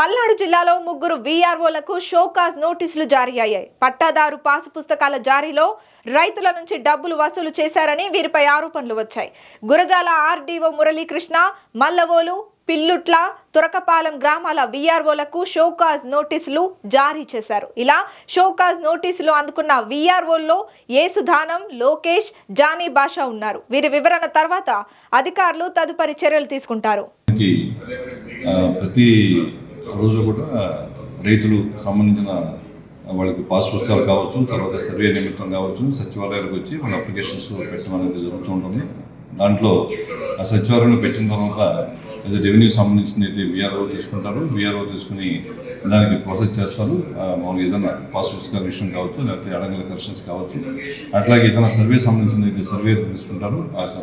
పల్నాడు జిల్లాలో ముగ్గురు వీఆర్ఓలకు షోకాజ్ నోటీసులు జారీ అయ్యాయి. పట్టాదారు పాసు పుస్తకాల జారీలో రైతుల నుంచి డబ్బులు వసూలు చేశారని వీరిపై ఆరోపణలు వచ్చాయి. గురజాల ఆర్డీఓ మురళీకృష్ణ, మల్లవోలు, పిల్లుట్ల, తురకపాలెం గ్రామాల వీఆర్ఓలకు షోకాజ్ నోటీసులు జారీ చేశారు. ఇలా షోకాజ్ నోటీసులు అందుకున్న వీఆర్ఓల్లో యేసుధానం, లోకేష్, జానీ బాషా ఉన్నారు. వీరి వివరణ తర్వాత అధికారులు తదుపరి చర్యలు తీసుకుంటారు. ప్రతి రోజు కూడా రైతులు సంబంధించిన వాళ్ళకి పాస్ పుస్తకాలు కావచ్చు, తర్వాత సర్వే నిమిత్తం కావచ్చు, సచివాలయాలకు వచ్చి వాళ్ళ అప్లికేషన్స్ పెట్టడం అనేది జరుగుతూ ఉంటుంది. దాంట్లో ఆ సచివాలయంలో పెట్టిన తర్వాత అది రెవెన్యూ సంబంధించిన అయితే వీఆర్ఓ తీసుకుంటారు. వీఆర్ఓ తీసుకుని దానికి ప్రాసెస్ చేస్తారు. మామూలుగా ఏదైనా పాస్ పుస్తకాల విషయం కావచ్చు, లేకపోతే అడంగల కరెక్షన్స్ కావచ్చు, అట్లాగే ఏదైనా సర్వే సంబంధించిన అయితే సర్వే తీసుకుంటారు.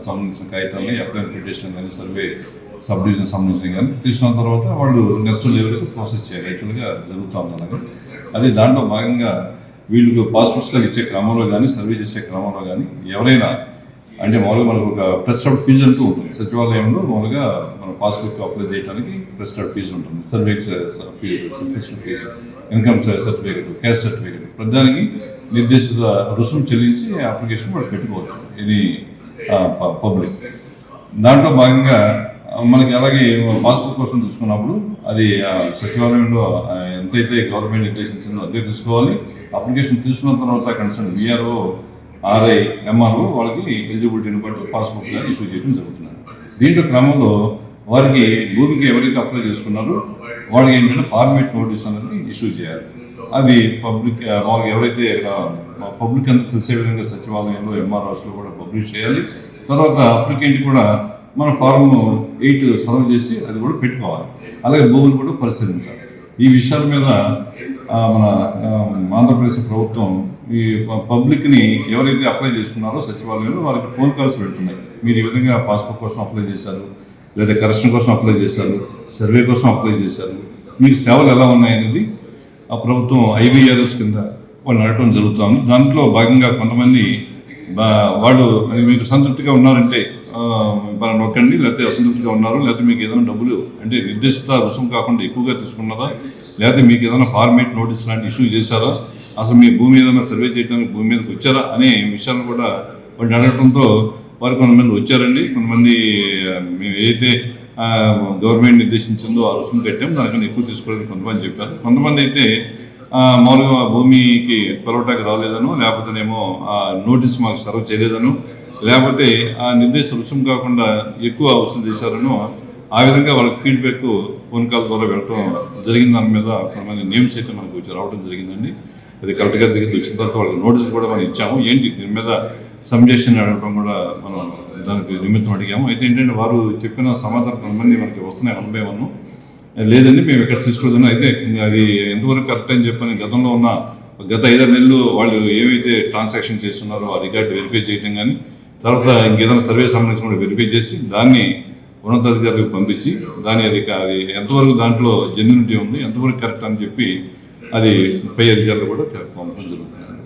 సంబంధించిన కాగితాలని ఎఫ్ఐఆర్ పిటిషన్ కానీ, సర్వే సబ్ డివిజన్ సంబంధించిన కానీ తీసుకున్న తర్వాత వాళ్ళు నెక్స్ట్ లెవెల్కి ప్రాసెస్ చేయాలి. యాక్చువల్గా జరుగుతూ ఉంది అలాగే. అది దాంట్లో భాగంగా వీళ్ళకి పాస్ పుస్తకాలు ఇచ్చే క్రమంలో కానీ, సర్వే చేసే క్రమంలో కానీ ఎవరైనా అంటే మామూలుగా మనకు ఒక ప్రెస్క్రైబ్డ్ ఫీజు అంటూ ఉంటుంది. సచివాలయంలో మామూలుగా మన పాస్బుక్ అప్లై చేయడానికి ప్రెస్క్రైబ్డ్ ఫీజు ఉంటుంది. Survey fees, income certificate, caste certificate, ప్రతిదానికి నిర్దేశిత రుసుము చెల్లించి అప్లికేషన్ వాళ్ళు పెట్టుకోవచ్చు. ఇది పబ్లిక్. దాంట్లో భాగంగా మనకి అలాగే పాస్బుక్ కోసం తీసుకున్నప్పుడు అది సచివాలయంలో ఎంతైతే గవర్నమెంట్ నిర్దేశించిందో అదే తీసుకోవాలి. అప్లికేషన్ తీసుకున్న తర్వాత కన్సర్న్ వీఆర్ఓ, ఆర్ఐ, ఎంఆర్ఓ వాళ్ళకి ఎలిజిబిలిటీని బట్టి పాస్బుక్ ఇష్యూ చేయడం జరుగుతుంది. దీంట్లో క్రమంలో వారికి భూమికి ఎవరైతే అప్లై చేసుకున్నారో వాళ్ళకి ఏంటంటే ఫార్మేట్ నోటీస్ అనేది ఇష్యూ చేయాలి. అది పబ్లిక్ వాళ్ళకి ఎవరైతే పబ్లిక్ అంతా తెలిసే విధంగా సచివాలయంలో, ఎంఆర్ఓస్లో కూడా పబ్లిష్ చేయాలి. తర్వాత అప్లికెంట్ కూడా మన ఫార్మ్ 8 సర్వ్ చేసి అది కూడా పెట్టుకోవాలి. అలాగే భూములు కూడా పరిశీలించాలి. ఈ విషయాల మీద మన ఆంధ్రప్రదేశ్ ప్రభుత్వం ఈ పబ్లిక్ని ఎవరైతే అప్లై చేసుకున్నారో సచివాలయంలో వారికి ఫోన్ కాల్స్ పెడుతున్నాయి. మీరు ఈ విధంగా పాస్బుక్ కోసం అప్లై చేశారు, లేదా కరెక్షన్ కోసం అప్లై చేశారు, సర్వే కోసం అప్లై చేశారు, మీకు సేవలు ఎలా ఉన్నాయనేది ఆ ప్రభుత్వం ఐవీఆర్ఎస్ కింద వాళ్ళు నడటం జరుగుతుంది. దాంట్లో భాగంగా కొంతమంది వాళ్ళు మీకు సంతృప్తిగా ఉన్నారంటే నొక్కండి, లేకపోతే అసంతృప్తిగా ఉన్నారు, లేకపోతే మీకు ఏదైనా డబ్బులు అంటే నిర్దేశిత రుసుము కాకుండా ఎక్కువగా తీసుకున్నారా, లేకపోతే మీకు ఏదైనా ఫార్మేట్ నోటీస్ లాంటి ఇష్యూ చేశారా, అసలు మీ భూమి ఏదైనా సర్వే చేయడానికి భూమి మీదకి వచ్చారా అనే విషయాలు కూడా వాళ్ళు అడగడంతో వారు కొంతమంది వచ్చారండి. కొంతమంది మేము ఏదైతే గవర్నమెంట్ నిర్దేశించిందో ఆ రుసుము కట్టాం, దానికన్నా ఎక్కువ తీసుకోవాలని కొంతమంది చెప్పారు. కొంతమంది అయితే మామూలుగా భూమికి పిలవటానికి రాలేదను, లేకపోతేనేమో ఆ నోటీస్ మాకు సర్వ్ చేయలేదను, లేకపోతే ఆ నిర్దేశిత రుసుము కాకుండా ఎక్కువ వసూలు చేశారను, ఆ విధంగా వాళ్ళకి ఫీడ్బ్యాక్ ఫోన్ కాల్ ద్వారా వెళ్ళటం జరిగిన దాని మీద కొంతమంది నేమ్స్ అయితే మనకు వచ్చి రావడం జరిగిందండి. అది కలెక్టర్ గారి దగ్గరికి వచ్చిన తర్వాత వాళ్ళకి నోటీస్ కూడా మనం ఇచ్చాము. ఏంటి దీని మీద సబ్జెక్షన్ అడగడం కూడా మనం దానికి నిమిత్తం అడిగాము. అయితే ఏంటంటే వారు చెప్పిన సమాధానం కొంతమంది మనకి వస్తున్నాయి అనుభవం లేదండి, మేము ఇక్కడ తీసుకోవద్దని. అయితే అది ఎంతవరకు కరెక్ట్ అని చెప్పని గతంలో ఉన్న గత 5 నెలలు వాళ్ళు ఏవైతే ట్రాన్సాక్షన్ చేస్తున్నారో ఆ రికార్డు వెరిఫై చేయడం కానీ, తర్వాత ఇంకేదైనా సర్వే సంబంధించిన వెరిఫై చేసి దాన్ని ఉన్నతాధికారులకు పంపించి అది ఎంతవరకు దాంట్లో జెన్యూనిటీ ఉంది, ఎంతవరకు కరెక్ట్ అని చెప్పి అది పై అధికారులు కూడా పంపడం జరుగుతుంది.